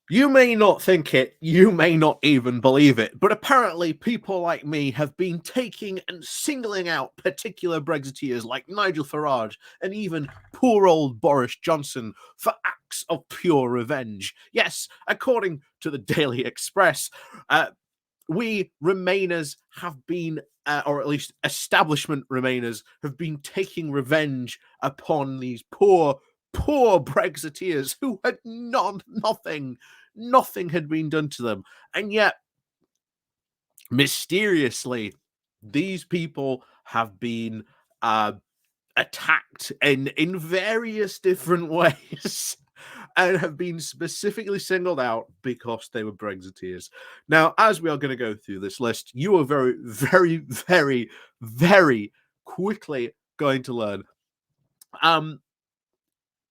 You may not think it, you may not even believe it, but apparently people like me have been taking and singling out particular Brexiteers like Nigel Farage and even poor old Boris Johnson for acts of pure revenge. Yes, according to the Daily Express, we Remainers have been, or at least establishment Remainers, have been taking revenge upon these poor Brexiteers who had nothing had been done to them. And yet, mysteriously, these people have been attacked in various different ways and have been specifically singled out because they were Brexiteers. Now, as we are going to go through this list, you are very quickly going to learn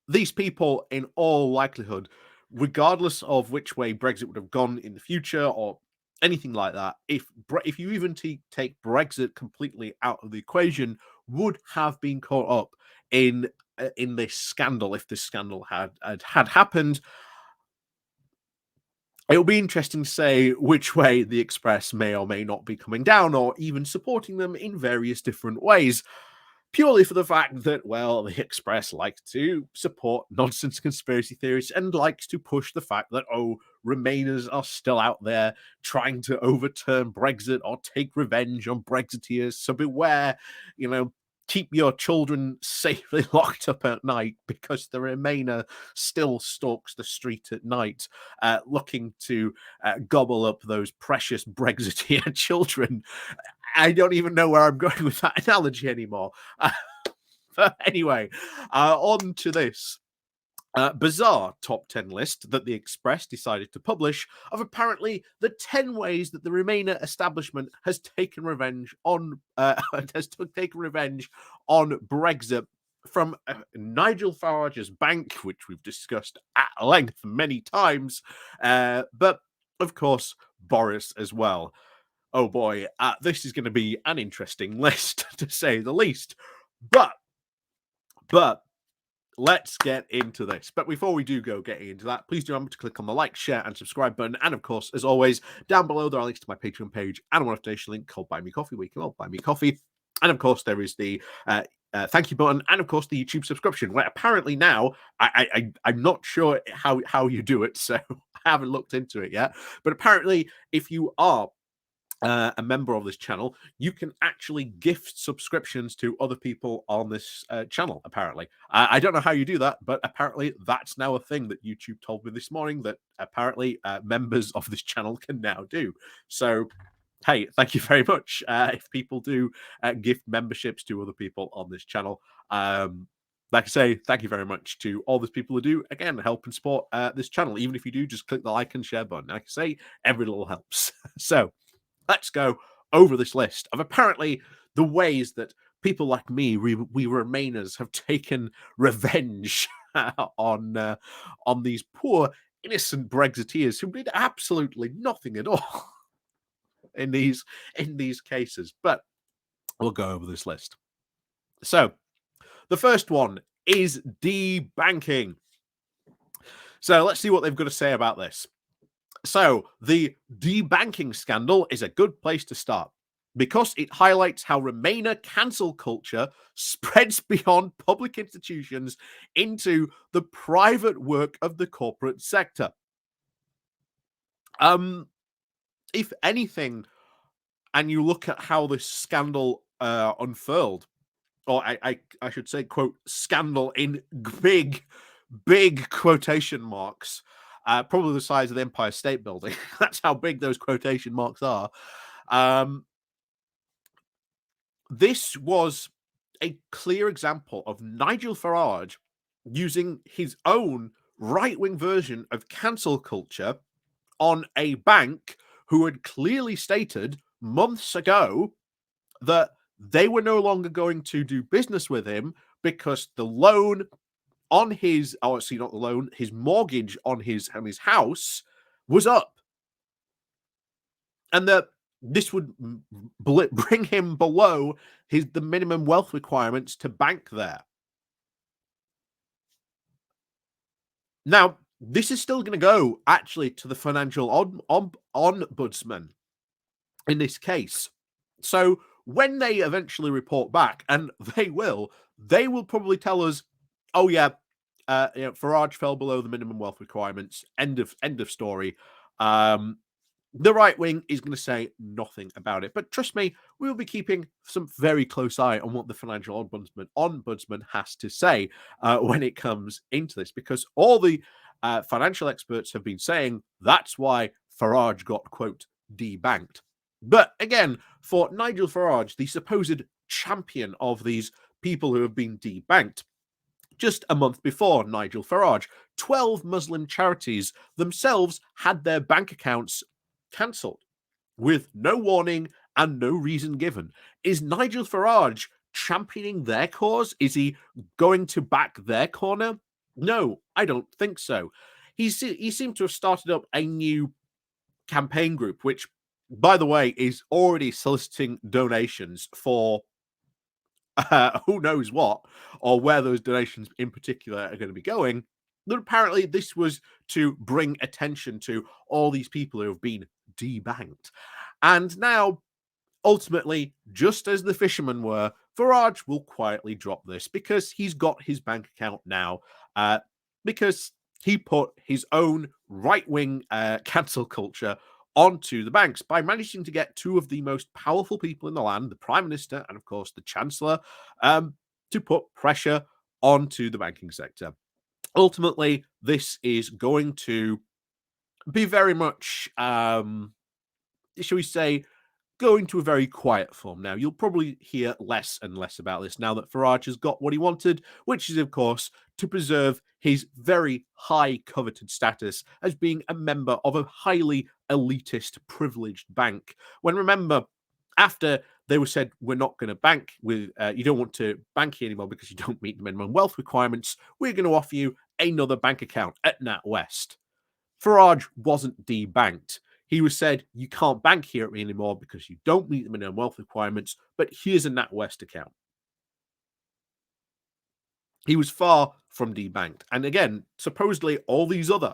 these people, in all likelihood, regardless of which way Brexit would have gone in the future or anything like that, if you even take Brexit completely out of the equation, would have been caught up in this scandal if this scandal had happened. It'll be interesting to say which way the Express may or may not be coming down, or even supporting them in various different ways, purely for the fact that, well, the Express likes to support nonsense conspiracy theories and likes to push the fact that, oh, Remainers are still out there trying to overturn Brexit or take revenge on Brexiteers. So beware, keep your children safely locked up at night because the Remainer still stalks the street at night, looking to gobble up those precious Brexiteer children. I don't even know where I'm going with that analogy anymore. But anyway, on to this bizarre top 10 list that the Express decided to publish of apparently the 10 ways that the Remainer establishment has taken revenge on Brexit from Nigel Farage's bank, which we've discussed at length many times, but of course Boris as well. Oh boy, this is going to be an interesting list to say the least. But let's get into this. But before we do go getting into that, please do remember to click on the like, share, and subscribe button. And of course, as always, down below there are links to my Patreon page and a one-off link called Buy Me Coffee, where you can all buy me coffee. And of course, there is the thank you button, and of course the YouTube subscription, where apparently now I'm not sure how you do it, so I haven't looked into it yet. But apparently, if you are a member of this channel, you can actually gift subscriptions to other people on this channel. Apparently, I don't know how you do that, but apparently that's now a thing that YouTube told me this morning that apparently members of this channel can now do. So hey, thank you very much if people do gift memberships to other people on this channel. Like I say, thank you very much to all those people who do, again, help and support this channel. Even if you do, just click the like and share button. Like I say, every little helps. So let's go over this list of apparently the ways that people like me, we Remainers, have taken revenge on these poor innocent Brexiteers who did absolutely nothing at all in these cases. But we'll go over this list. So the first one is debanking. So let's see what they've got to say about this. So the debanking scandal is a good place to start because it highlights how Remainer cancel culture spreads beyond public institutions into the private work of the corporate sector. If anything, and you look at how this scandal unfurled, or I should say, quote, scandal in big quotation marks, probably the size of the Empire State Building. That's how big those quotation marks are. This was a clear example of Nigel Farage using his own right-wing version of cancel culture on a bank who had clearly stated months ago that they were no longer going to do business with him because the loan on his, oh, see, not the loan, his mortgage on his house was up, and that this would bring him below the minimum wealth requirements to bank there. Now, this is still going to go actually to the financial ombudsman in this case. So when they eventually report back, and they will probably tell us, oh yeah, Farage fell below the minimum wealth requirements. End of story. The right wing is going to say nothing about it. But trust me, we will be keeping some very close eye on what the financial ombudsman has to say when it comes into this, because all the financial experts have been saying that's why Farage got, quote, debanked. But again, for Nigel Farage, the supposed champion of these people who have been debanked, just a month before Nigel Farage, 12 Muslim charities themselves had their bank accounts cancelled with no warning and no reason given. Is Nigel Farage championing their cause? Is he going to back their corner? No, I don't think so. He seemed to have started up a new campaign group, which, by the way, is already soliciting donations for who knows what, or where those donations in particular are going to be going. But apparently this was to bring attention to all these people who have been debanked. And now, ultimately, just as the fishermen were, Farage will quietly drop this because he's got his bank account now, because he put his own right-wing cancel culture onto the banks by managing to get two of the most powerful people in the land, the Prime Minister and, of course, the Chancellor, to put pressure onto the banking sector. Ultimately, this is going to be very much, shall we say, going to a very quiet form now. You'll probably hear less and less about this now that Farage has got what he wanted, which is, of course, to preserve his very high coveted status as being a member of a highly elitist, privileged bank. When, remember, after they were said, we're not going to bank with, you don't want to bank here anymore because you don't meet the minimum wealth requirements, we're going to offer you another bank account at NatWest. Farage wasn't debanked. He was said, you can't bank here at me anymore because you don't meet the minimum wealth requirements, but here's a NatWest account. He was far from debanked. And again, supposedly all these other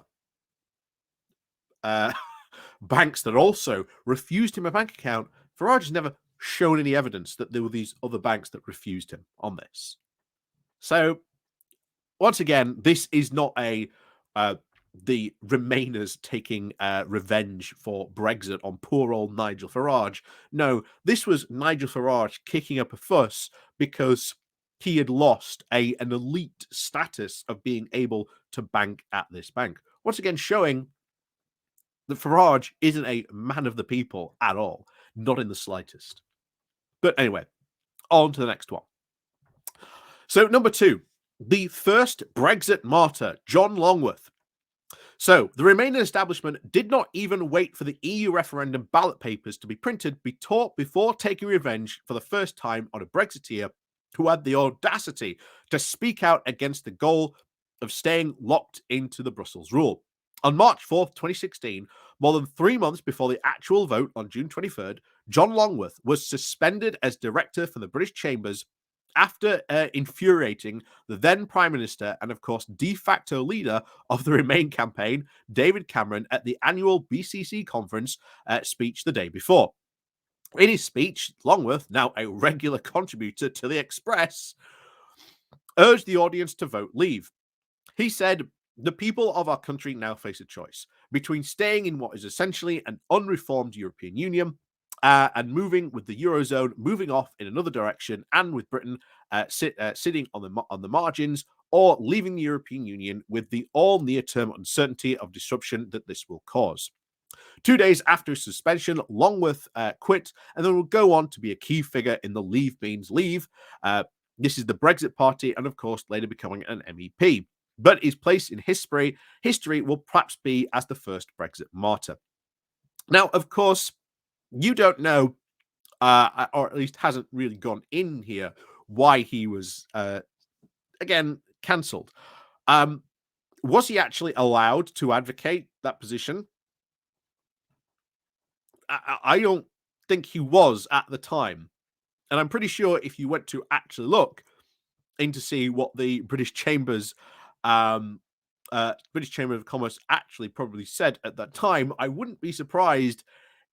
banks that also refused him a bank account, Farage has never shown any evidence that there were these other banks that refused him on this. So, once again, this is not the Remainers taking revenge for Brexit on poor old Nigel Farage. No, this was Nigel Farage kicking up a fuss because he had lost an elite status of being able to bank at this bank. Once again, showing that Farage isn't a man of the people at all, not in the slightest. But anyway, on to the next one. So, number 2, the first Brexit martyr, John Longworth. So, the Remainer establishment did not even wait for the EU referendum ballot papers to be printed before taking revenge for the first time on a Brexiteer who had the audacity to speak out against the goal of staying locked into the Brussels rule. On March 4th, 2016, more than 3 months before the actual vote on June 23rd, John Longworth was suspended as director for the British Chambers after infuriating the then Prime Minister and, of course, de facto leader of the Remain campaign, David Cameron, at the annual BCC conference speech the day before. In his speech, Longworth, now a regular contributor to The Express, urged the audience to vote leave. He said, the people of our country now face a choice between staying in what is essentially an unreformed European Union and moving with the Eurozone, moving off in another direction, and with Britain sitting on the margins, or leaving the European Union with the all near-term uncertainty of disruption that this will cause. 2 days after his suspension, Longworth quit and then will go on to be a key figure in the Leave Means Leave. This is the Brexit Party, and of course, later becoming an MEP. But his place in history will perhaps be as the first Brexit martyr. Now, of course, you don't know, or at least hasn't really gone in here, why he was, again, cancelled. Was he actually allowed to advocate that position? I don't think he was at the time. And I'm pretty sure if you went to actually look into see what the British Chambers British Chamber of Commerce actually probably said at that time, I wouldn't be surprised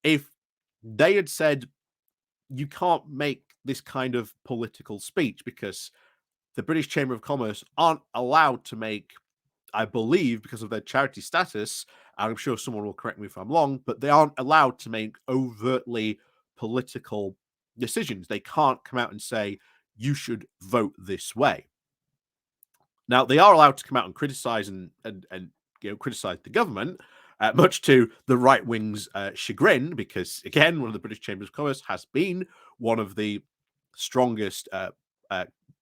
if they had said, you can't make this kind of political speech, because the British Chamber of Commerce aren't allowed to make, I believe, because of their charity status, and I'm sure someone will correct me if I'm wrong, but they aren't allowed to make overtly political decisions. They can't come out and say, you should vote this way. Now, they are allowed to come out and criticize and criticize the government, much to the right wing's chagrin, because again, one of the British Chambers of Commerce has been one of the strongest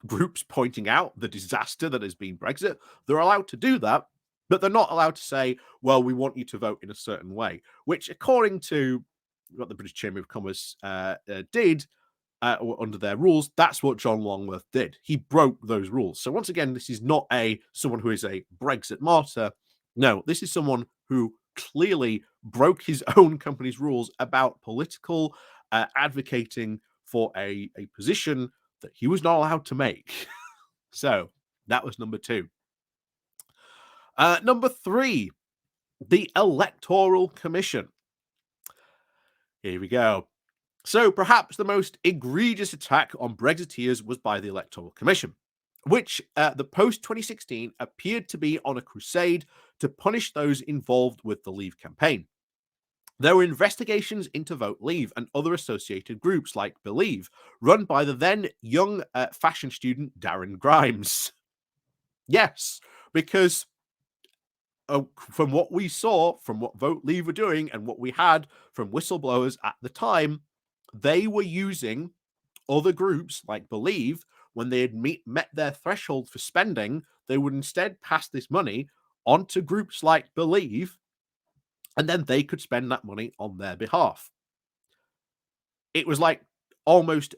groups pointing out the disaster that has been Brexit. They're allowed to do that, but they're not allowed to say, well, we want you to vote in a certain way, which, according to what the British Chamber of Commerce did, under their rules, that's what John Longworth did. He broke those rules. So once again, this is not someone who is a Brexit martyr. No, this is someone who clearly broke his own company's rules about political advocating for a position that he was not allowed to make. So that was number 2. Number 3, the Electoral Commission. Here we go. So perhaps the most egregious attack on Brexiteers was by the Electoral Commission, which the post-2016 appeared to be on a crusade to punish those involved with the Leave campaign. There were investigations into Vote Leave and other associated groups like Believe, run by the then young fashion student Darren Grimes. Yes, because from what we saw, from what Vote Leave were doing and what we had from whistleblowers at the time, they were using other groups like Believe. When they had met their threshold for spending, they would instead pass this money onto groups like Believe, and then they could spend that money on their behalf. It was like almost,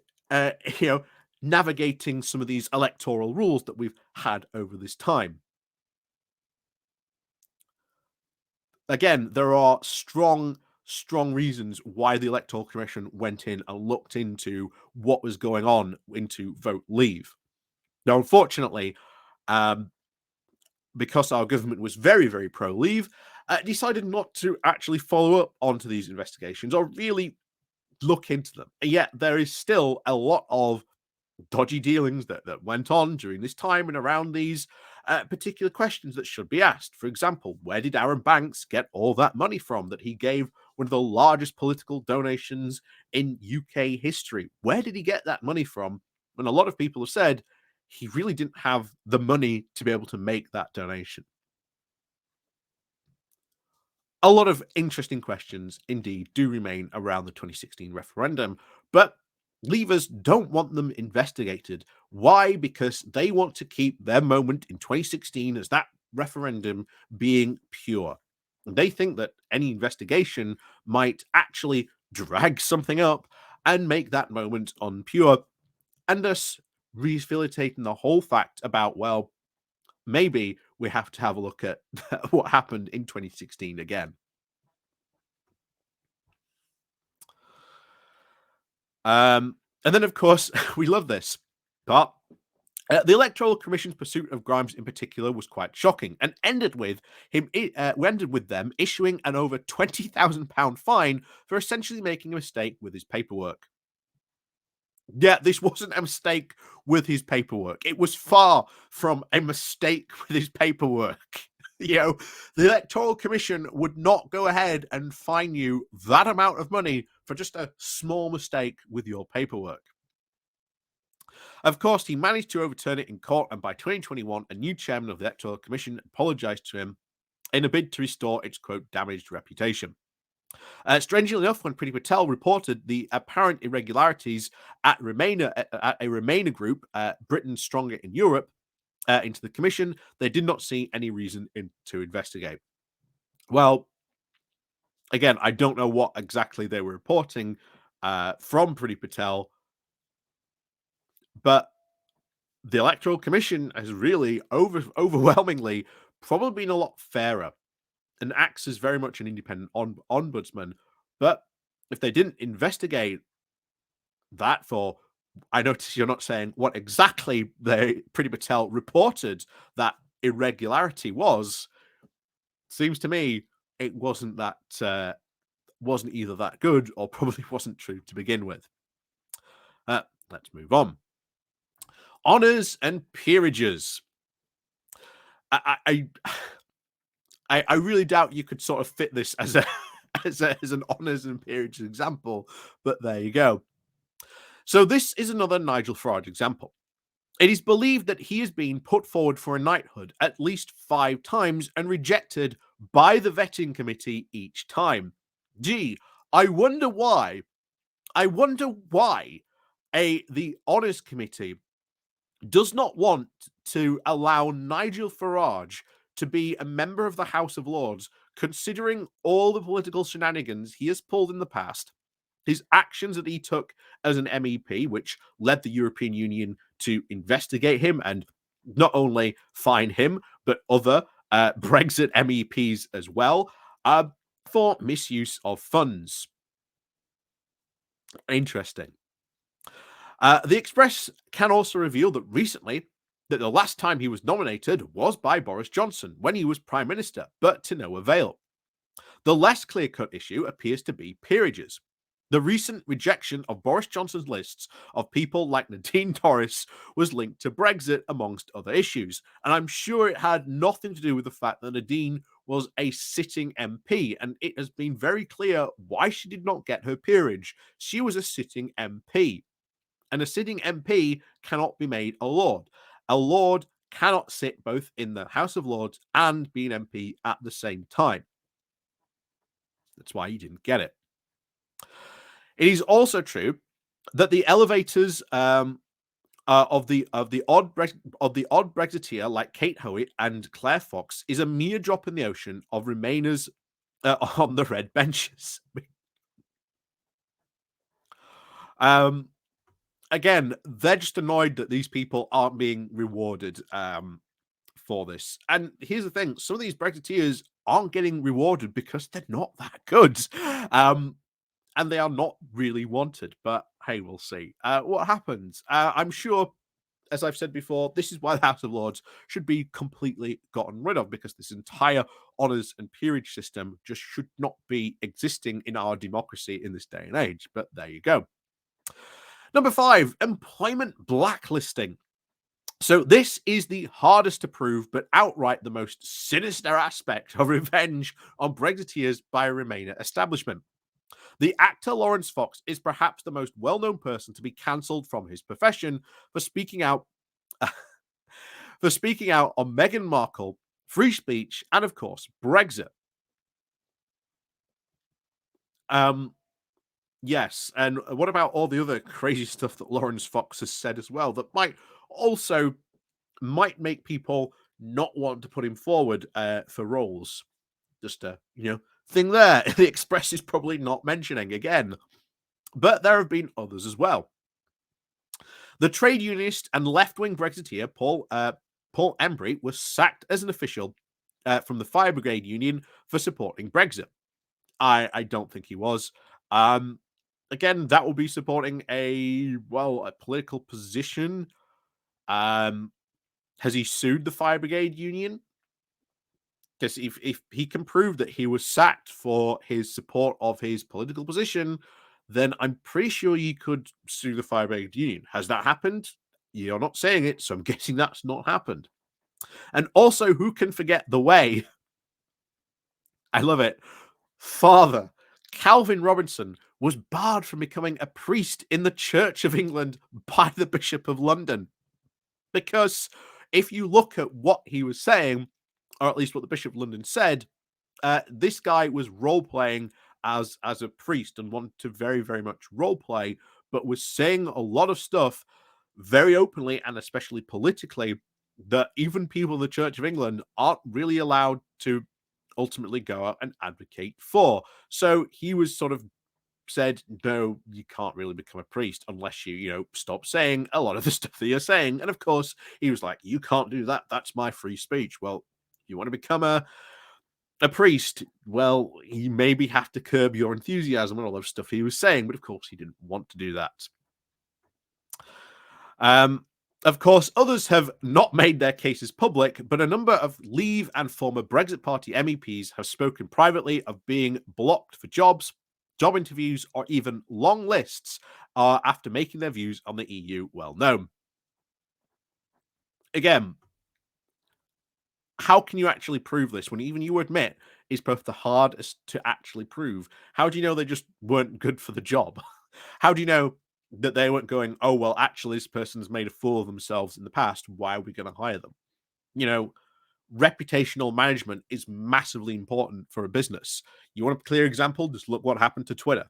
navigating some of these electoral rules that we've had over this time. Again, there are strong reasons why the Electoral Commission went in and looked into what was going on into Vote Leave. Now, unfortunately, because our government was very, very pro-Leave, decided not to actually follow up onto these investigations or really look into them. And yet there is still a lot of dodgy dealings that went on during this time and around these particular questions that should be asked. For example, where did Aaron Banks get all that money from that he gave one of the largest political donations in UK history? Where did he get that money from? And a lot of people have said he really didn't have the money to be able to make that donation. A lot of interesting questions indeed do remain around the 2016 referendum, but Leavers don't want them investigated. Why? Because they want to keep their moment in 2016 as that referendum being pure. They think that any investigation might actually drag something up and make that moment unpure, and thus rehabilitating the whole fact about, well, maybe we have to have a look at what happened in 2016 again. And then, of course, we love this, but the Electoral Commission's pursuit of Grimes in particular was quite shocking, and ended with them issuing an over £20,000 fine for essentially making a mistake with his paperwork. Yeah, this wasn't a mistake with his paperwork. It was far from a mistake with his paperwork. The Electoral Commission would not go ahead and fine you that amount of money for just a small mistake with your paperwork. Of course, he managed to overturn it in court, and by 2021, a new chairman of the Electoral Commission apologized to him in a bid to restore its, quote, damaged reputation. Strangely enough, when Priti Patel reported the apparent irregularities at a Remainer group, Britain Stronger in Europe, into the commission, they did not see any reason to investigate. Well, again, I don't know what exactly they were reporting from Priti Patel, but the Electoral Commission has really overwhelmingly probably been a lot fairer and acts as very much an independent ombudsman. But if they didn't investigate that I notice you're not saying what exactly Priti Patel reported that irregularity was, seems to me it wasn't wasn't either that good or probably wasn't true to begin with. Let's move on. Honours and peerages. I really doubt you could sort of fit this as a as an honours and peerages example, but there you go. So this is another Nigel Farage example. It is believed that he has been put forward for a knighthood at least 5 times and rejected by the vetting committee each time. Gee, I wonder why. The Honours Committee does not want to allow Nigel Farage to be a member of the House of Lords, considering all the political shenanigans he has pulled in the past, his actions that he took as an MEP, which led the European Union to investigate him and not only fine him, but other Brexit MEPs as well, for misuse of funds. Interesting. The Express can also reveal that recently, that the last time he was nominated was by Boris Johnson when he was Prime Minister, but to no avail. The less clear-cut issue appears to be peerages. The recent rejection of Boris Johnson's lists of people like Nadine Dorries was linked to Brexit, amongst other issues, and I'm sure it had nothing to do with the fact that Nadine was a sitting MP, and it has been very clear why she did not get her peerage. She was a sitting MP, and a sitting MP cannot be made a Lord. A Lord cannot sit both in the House of Lords and be an MP at the same time. That's why you didn't get it. It is also true that the elevators of the odd Brexiteer like Kate Howitt and Claire Fox is a mere drop in the ocean of Remainers on the red benches. Again, they're just annoyed that these people aren't being rewarded for this. And here's the thing: some of these Brexiteers aren't getting rewarded because they're not that good. And they are not really wanted, but hey, we'll see what happens. I'm sure, as I've said before, this is why the House of Lords should be completely gotten rid of, because this entire honours and peerage system just should not be existing in our democracy in this day and age. But there you go. Number 5, employment blacklisting. So this is the hardest to prove, but outright the most sinister aspect of revenge on Brexiteers by a Remainer establishment. The actor Lawrence Fox is perhaps the most well-known person to be cancelled from his profession for speaking out on Meghan Markle, free speech, and of course Brexit. Yes, and what about all the other crazy stuff that Lawrence Fox has said as well that might make people not want to put him forward for roles? Just a thing there. The Express is probably not mentioning again, but there have been others as well. The trade unionist and left-wing Brexiteer Paul Embry was sacked as an official from the Fire Brigade Union for supporting Brexit. I don't think he was. Again, that will be supporting a political position. Has he sued the Fire Brigade Union? Because if he can prove that he was sacked for his support of his political position, then I'm pretty sure you could sue the Fire Brigade Union. Has that happened? You're not saying it, so I'm guessing that's not happened. And also, who can forget the way? I love it. Father Calvin Robinson was barred from becoming a priest in the Church of England by the Bishop of London. Because if you look at what he was saying, or at least what the Bishop of London said, this guy was role-playing as a priest and wanted to very, very much role-play, but was saying a lot of stuff very openly and especially politically that even people in the Church of England aren't really allowed to ultimately go out and advocate for. So he was sort of said, no, you can't really become a priest unless you stop saying a lot of the stuff that you're saying. And of course, he was like, you can't do that. That's my free speech. Well, you want to become a priest, well, you maybe have to curb your enthusiasm and all those stuff he was saying. But of course, he didn't want to do that. Of course, others have not made their cases public, but a number of Leave and former Brexit Party MEPs have spoken privately of being blocked for jobs, job interviews, or even long lists after making their views on the EU well known. Again, how can you actually prove this when even you admit is both the hardest to actually prove? How do you know they just weren't good for the job? How do you know that they weren't going, oh, well, actually, this person's made a fool of themselves in the past. Why are we going to hire them? You know, reputational management is massively important for a business. You want a clear example? Just look what happened to Twitter.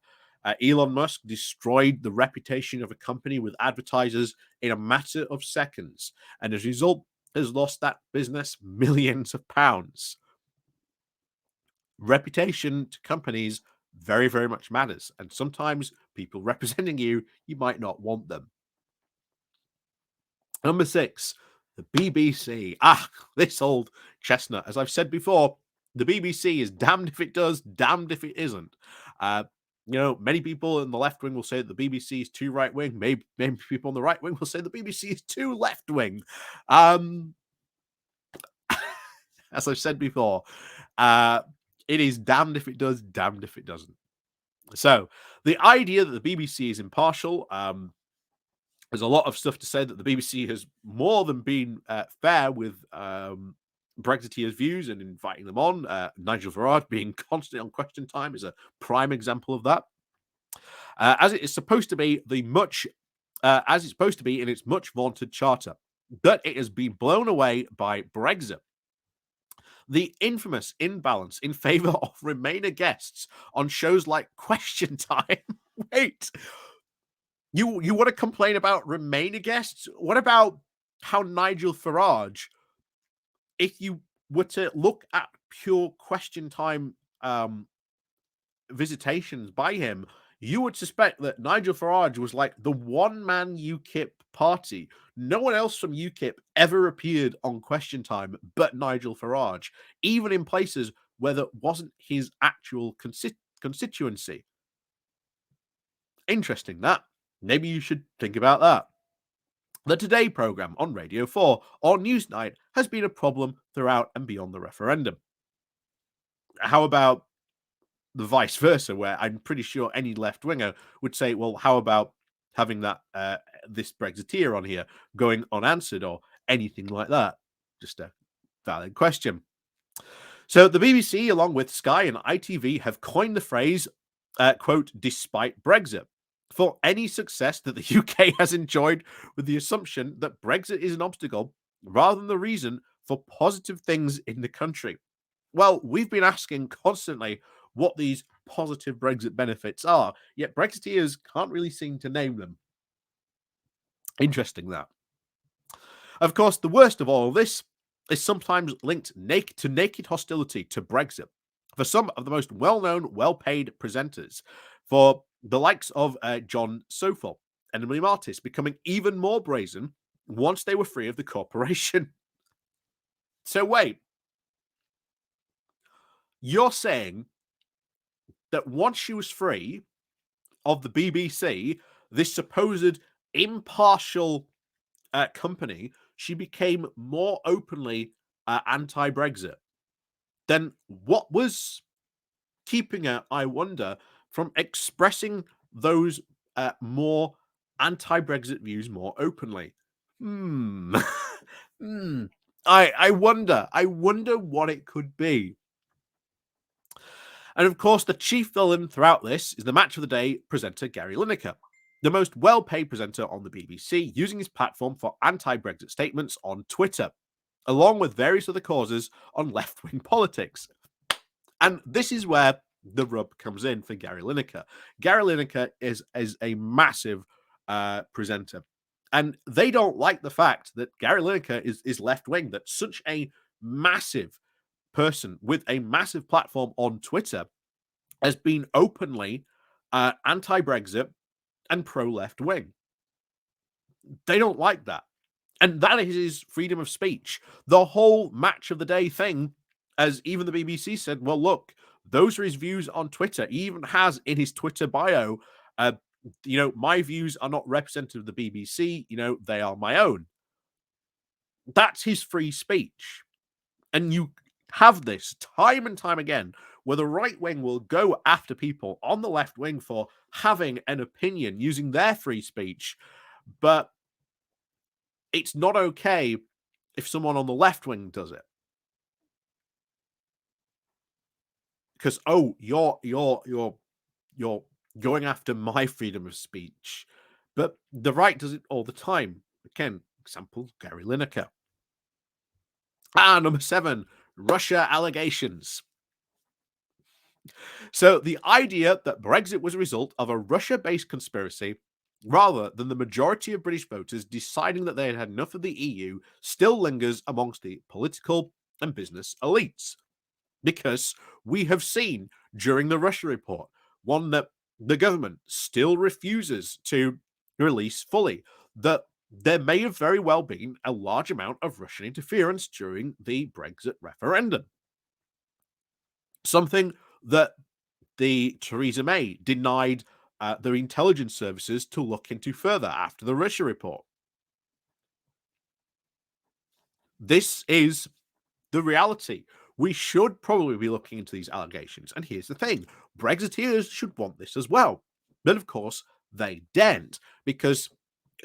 Elon Musk destroyed the reputation of a company with advertisers in a matter of seconds, and as a result, has lost that business millions of pounds. Reputation to companies very, very much matters, and sometimes people representing you might not want them. Number 6, the BBC. This old chestnut. As I've said before, the BBC is damned if it does, damned if it isn't. Many people in the left wing will say that the BBC is too right wing. Maybe people on the right wing will say the BBC is too left wing. As I've said before, it is damned if it does, damned if it doesn't. So the idea that the BBC is impartial, there's a lot of stuff to say that the BBC has more than been fair with Brexiteers' views and inviting them on. Nigel Farage being constantly on Question Time is a prime example of that. As it is supposed to be as it's supposed to be in its much vaunted charter, but it has been blown away by Brexit. The infamous imbalance in favor of Remainer guests on shows like Question Time. Wait, you want to complain about Remainer guests? What about how Nigel Farage, if you were to look at pure Question Time visitations by him, you would suspect that Nigel Farage was like the one-man UKIP party. No one else from UKIP ever appeared on Question Time but Nigel Farage, even in places where that wasn't his actual constituency. Interesting, that. Maybe you should think about that. The Today programme on Radio 4 or Newsnight has been a problem throughout and beyond the referendum. How about the vice versa, where I'm pretty sure any left-winger would say, well, how about having that this Brexiteer on here going unanswered or anything like that? Just a valid question. So the BBC, along with Sky and ITV, have coined the phrase, quote, despite Brexit, for any success that the UK has enjoyed, with the assumption that Brexit is an obstacle rather than the reason for positive things in the country. Well, we've been asking constantly what these positive Brexit benefits are, yet Brexiteers can't really seem to name them. Interesting, that. Of course, the worst of all of this is sometimes linked to naked hostility to Brexit for some of the most well-known, well-paid presenters, for the likes of John Sofel and Emily Martyr becoming even more brazen once they were free of the corporation. So wait, you're saying that once she was free of the BBC, this supposed impartial company, she became more openly anti-Brexit. Then what was keeping her, I wonder, from expressing those more anti-Brexit views more openly? I wonder what it could be. And of course, the chief villain throughout this is the Match of the Day presenter Gary Lineker, the most well-paid presenter on the BBC, using his platform for anti-Brexit statements on Twitter, along with various other causes on left-wing politics. And this is where the rub comes in for Gary Lineker. Gary Lineker is a massive presenter, and they don't like the fact that Gary Lineker is left-wing, that such a massive person with a massive platform on Twitter has been openly anti-Brexit and pro-left wing. They don't like that. And that is his freedom of speech. The whole Match of the Day thing, as even the BBC said, well, look, those are his views on Twitter. He even has in his Twitter bio, my views are not representative of the BBC. They are my own. That's his free speech. And you have this time and time again where the right wing will go after people on the left wing for having an opinion using their free speech. But it's not okay if someone on the left wing does it. Because you're going after my freedom of speech. But the right does it all the time. Again, example, Gary Lineker. Number 7, Russia allegations. So the idea that Brexit was a result of a Russia-based conspiracy rather than the majority of British voters deciding that they had had enough of the EU still lingers amongst the political and business elites. Because we have seen during the Russia report, one that the government still refuses to release fully, that there may have very well been a large amount of Russian interference during the Brexit referendum. Something that the Theresa May denied their intelligence services to look into further after the Russia report. This is the reality. We should probably be looking into these allegations. And here's the thing, Brexiteers should want this as well. But of course, they daren't, because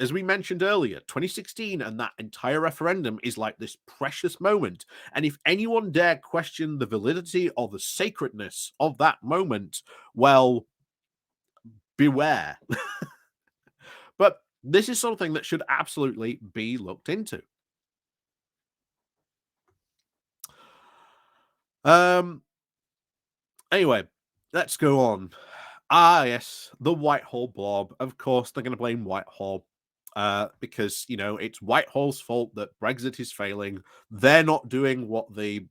as we mentioned earlier, 2016 and that entire referendum is like this precious moment. And if anyone dare question the validity or the sacredness of that moment, well, beware. But this is something that should absolutely be looked into. Anyway, let's go on. Yes, the Whitehall blob. Of course, they're going to blame Whitehall because, you know, it's Whitehall's fault that Brexit is failing. They're not doing what the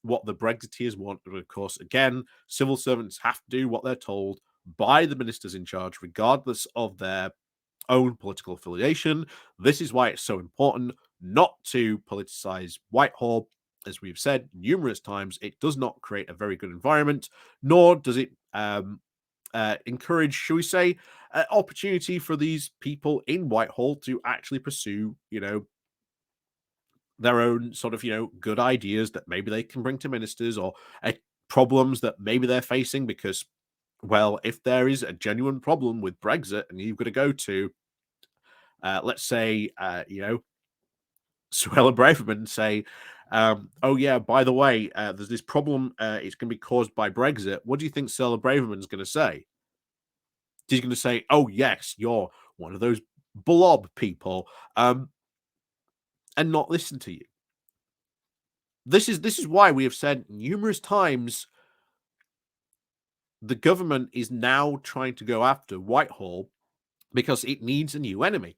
Brexiteers want. But of course, again, civil servants have to do what they're told by the ministers in charge, regardless of their own political affiliation. This is why it's so important not to politicize Whitehall. As we've said numerous times, it does not create a very good environment, nor does it encourage, shall we say, opportunity for these people in Whitehall to actually pursue, you know, their own sort of, you know, good ideas that maybe they can bring to ministers, or problems that maybe they're facing. Because, well, if there is a genuine problem with Brexit and you've got to go to, let's say, you know, Suella Braverman and say, oh yeah, by the way, there's this problem. It's going to be caused by Brexit. What do you think Suella Braverman's going to say? She's going to say, oh yes, you're one of those blob people, and not listen to you. This is why we have said numerous times the government is now trying to go after Whitehall because it needs a new enemy.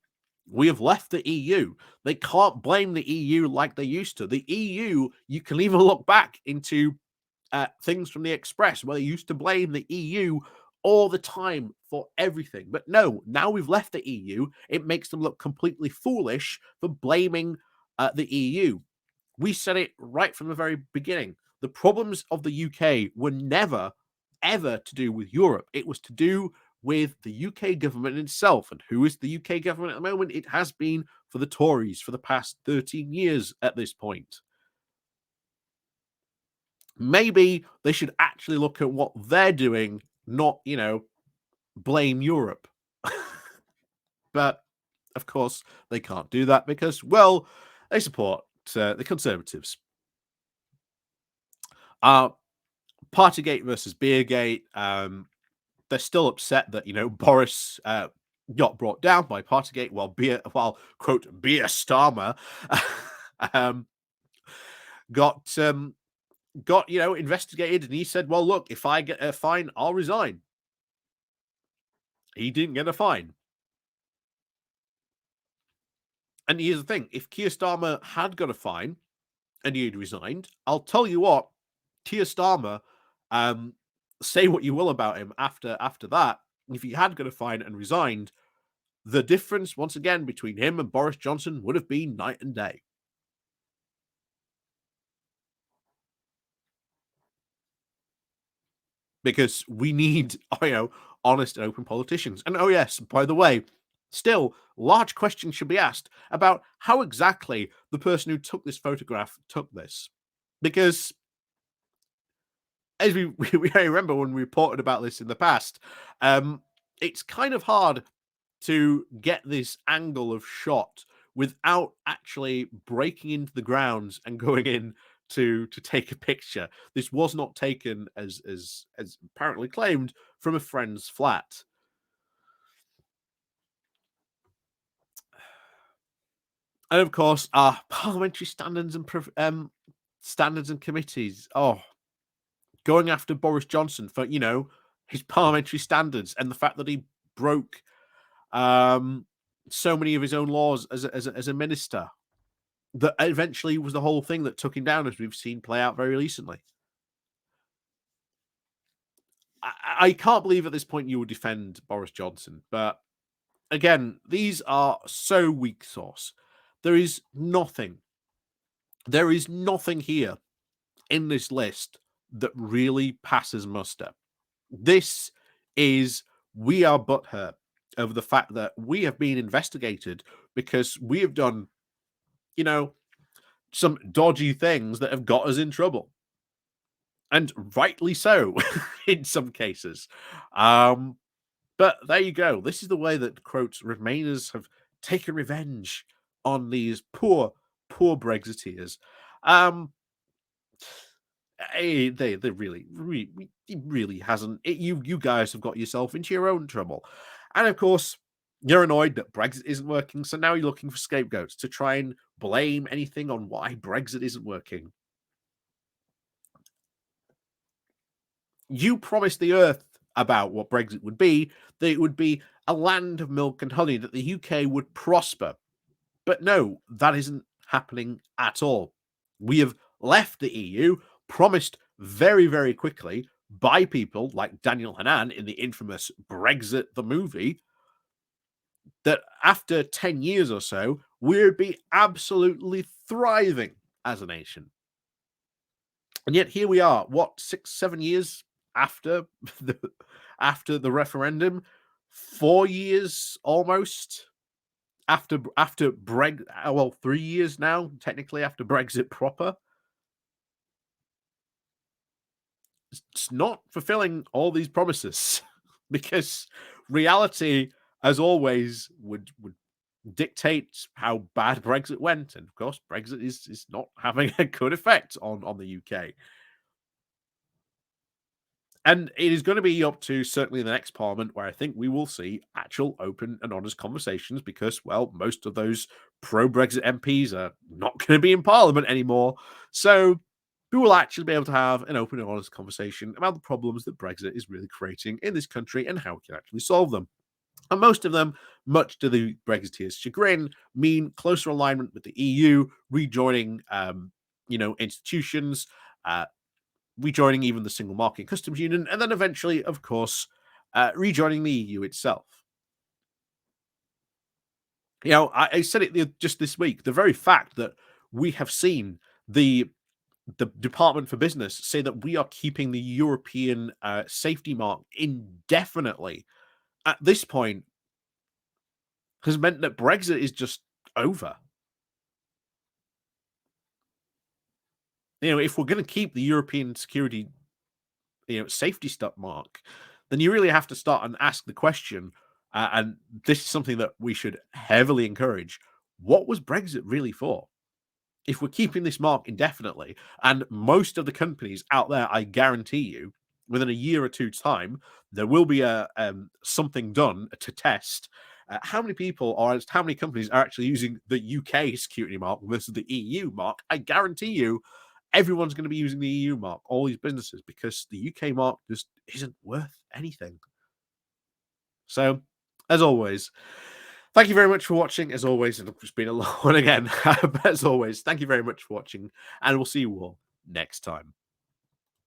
We have left the EU. They can't blame the EU like they used to. The EU, you can even look back into things from the Express where they used to blame the EU all the time for everything. But no, now we've left the EU, it makes them look completely foolish for blaming the EU. We said it right from the very beginning. The problems of the UK were never, ever to do with Europe. It was to do with the UK government itself. And who is the UK government at the moment? It has been for the Tories for the past 13 years at this point. Maybe they should actually look at what they're doing, not, you know, blame Europe. But of course, they can't do that because, well, they support the Conservatives. Partygate versus Beergate. They're still upset that, you know, Boris got brought down by Partygate while quote Beer Starmer got you know, investigated, and he said, well, look, if I get a fine, I'll resign. He didn't get a fine. And here's the thing, if Keir Starmer had got a fine and he had resigned, I'll tell you what, Keir Starmer, say what you will about him after that, if he had got a fine and resigned, the difference, once again, between him and Boris Johnson would have been night and day. Because we need, you know, honest and open politicians. And oh yes, by the way, Still, large questions should be asked about how exactly the person who took this photograph took this. Because, as we remember when we reported about this in the past, it's kind of hard to get this angle of shot without actually breaking into the grounds and going in to take a picture. This was not taken as apparently claimed from a friend's flat. And of course, our parliamentary standards and standards and committees. Oh, going after Boris Johnson for his parliamentary standards and the fact that he broke so many of his own laws as a minister. That eventually was the whole thing that took him down, as we've seen play out very recently. I can't believe at this point you would defend Boris Johnson, but again, these are so weak sauce. There is nothing here in this list that really passes muster. This is, we are butthurt over the fact that we have been investigated because we have done, some dodgy things that have got us in trouble. And rightly so in some cases. But there you go. This is the way that, quote, Remainers have taken revenge on these poor Brexiteers. They really hasn't. You guys have got yourself into your own trouble. And of course, you're annoyed that Brexit isn't working. So now you're looking for scapegoats to try and blame anything on why Brexit isn't working. You promised the earth about what Brexit would be, that it would be a land of milk and honey, that the UK would prosper. But no, that isn't happening at all. We have left the EU, promised very, very quickly by people like Daniel Hannan in the infamous Brexit the movie, that after 10 years or so, we'd be absolutely thriving as a nation. And yet here we are, 6-7 years after the referendum, 4 years almost after Brexit, well, 3 years now, technically, after Brexit proper. It's not fulfilling all these promises because reality, as always, would dictate how bad Brexit went. And of course, Brexit is not having a good effect on the UK. And it is going to be up to certainly the next Parliament where I think we will see actual open and honest conversations because, well, most of those pro-Brexit MPs are not going to be in Parliament anymore. So we will actually be able to have an open and honest conversation about the problems that Brexit is really creating in this country and how we can actually solve them. And most of them, much to the Brexiteers' chagrin, mean closer alignment with the EU, rejoining, institutions, rejoining even the single market customs union, and then eventually, of course, rejoining the EU itself. I said it just this week. The very fact that we have seen the Department for Business say that we are keeping the European safety mark indefinitely at this point has meant that Brexit is just over. If we're going to keep the European security, safety stuff mark, then you really have to start and ask the question, and this is something that we should heavily encourage. What was Brexit really for? If we're keeping this mark indefinitely, and most of the companies out there, I guarantee you, within a year or two time, there will be something done to test how many people or how many companies are actually using the UK security mark versus the EU mark. I guarantee you, everyone's going to be using the EU mark, all these businesses, because the UK mark just isn't worth anything. So, as always, thank you very much for watching. As always, it's been a long one again. As always, thank you very much for watching, and we'll see you all next time.